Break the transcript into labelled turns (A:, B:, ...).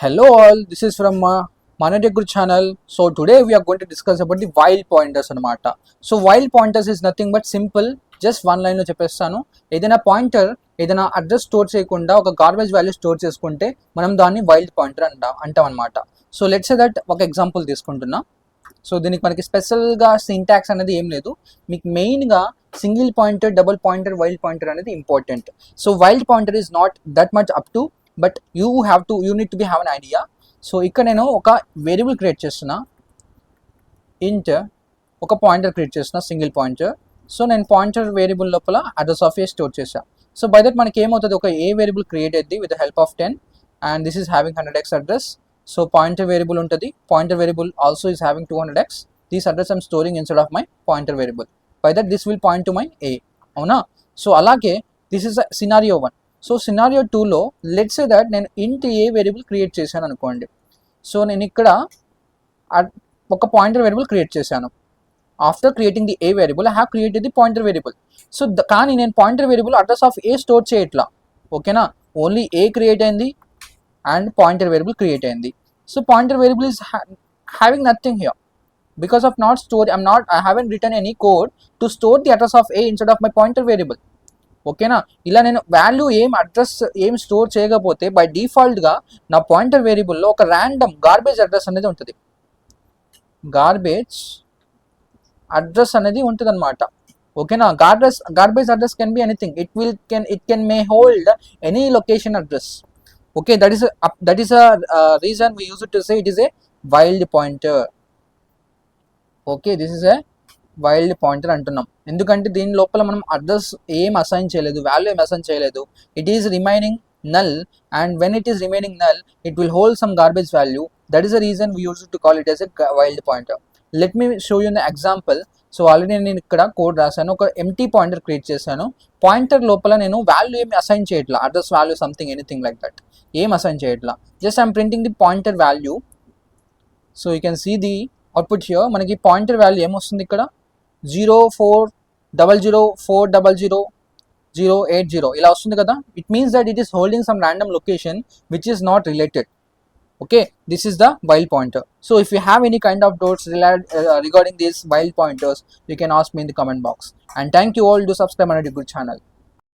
A: Hello all, this is from Manoj Guru channel. So today we are going to discuss about the wild pointers అనమాట. So wild pointers is nothing but simple, just one line లో చెప్పేస్తాను. ఏదైనా pointer ఏదైనా address store చేయకుండా ఒక garbage value store చేసుకుంటే మనం దాన్ని వైల్డ్ పాయింటర్ అంటాం అనమాట. సో లెట్స్ సే దట్ ఒక ఎగ్జాంపుల్ తీసుకుంటున్నా. సో దీనికి మనకి స్పెషల్గా సింటాక్స్ అనేది ఏం లేదు, మీకు మెయిన్గా single pointer, double pointer, wild pointer అనేది important. So wild pointer is not that much up to, but you need to be have an idea. So ఇక్కడ నేను ఒక వేరియబుల్ క్రియేట్ చేస్తున్నా, ఇంట్ ఒక పాయింటర్ క్రియేట్ చేస్తున్నా, సింగిల్ పాయింటర్. సో నేను pointer variable లోపల address of a store చేశా. So by that మనకి ఏమవుతుంది, ఒక ఏ వేరియబుల్ క్రియేట్ అయ్యింది with the help of 10 and this is having 100x address. So pointer variable ఉంటుంది, pointer variable also is having 200x. This address I'm storing instead of my pointer variable. By that this will point to my a, అవునా? So అలాగే this is scenario 1. So scenario 2లో let's say that నేను int ఏ variable create చేశాను అనుకోండి. So నేను ఇక్కడ ఒక pointer variable create చేశాను. After creating the A variable I have created the pointer variable. So కానీ నేను pointer variable address of a store చేయట్లా, ఓకేనా? ఓన్లీ ఏ క్రియేట్ అయింది అండ్ పాయింటర్ వేరియబుల్ క్రియేట్ అయింది. So pointer variable is having nothing here because of not store, I haven't written any code to store the address of a instead of my pointer variable. ఓకేనా? ఇలా నేను value address store చేయకపోతే by డిఫాల్ట్గా నా pointer వేరియబుల్లో ఒక random garbage address అనేది ఉంటుంది, garbage address అనేది ఉంటుంది అనమాట. ఓకేనా? Garbage address can be anything, it can may hold any location address. Okay, that is a reason we use to say it is a wild pointer. Okay, this is a wild pointer అంటున్నాం ఎందుకంటే దీని లోపల మనం address assign చేయలేదు, value assign చేయలేదు. It is remaining null and when it is remaining null it will hold some garbage value. That is the reason we use to call it as a wild pointer. Let me show you the example. So already నేను ఇక్కడ code రాశాను, ఒక empty pointer create చేశాను. Pointer లోపల నేను value assign చేయట్లా, address value something anything like that assign చేయట్లా. Just I'm printing the pointer value. So you can see the output here. మనకి పాయింటర్ వాల్యూ ఏమొస్తుంది ఇక్కడ, 0400400080 ఇలా వస్తుంది కదా. It means that it is holding some random location which is not related. Okay, this is the wild pointer. So if you have any kind of doubts regarding these wild pointers, you can ask me in the comment box. And thank you all to subscribe my YouTube channel.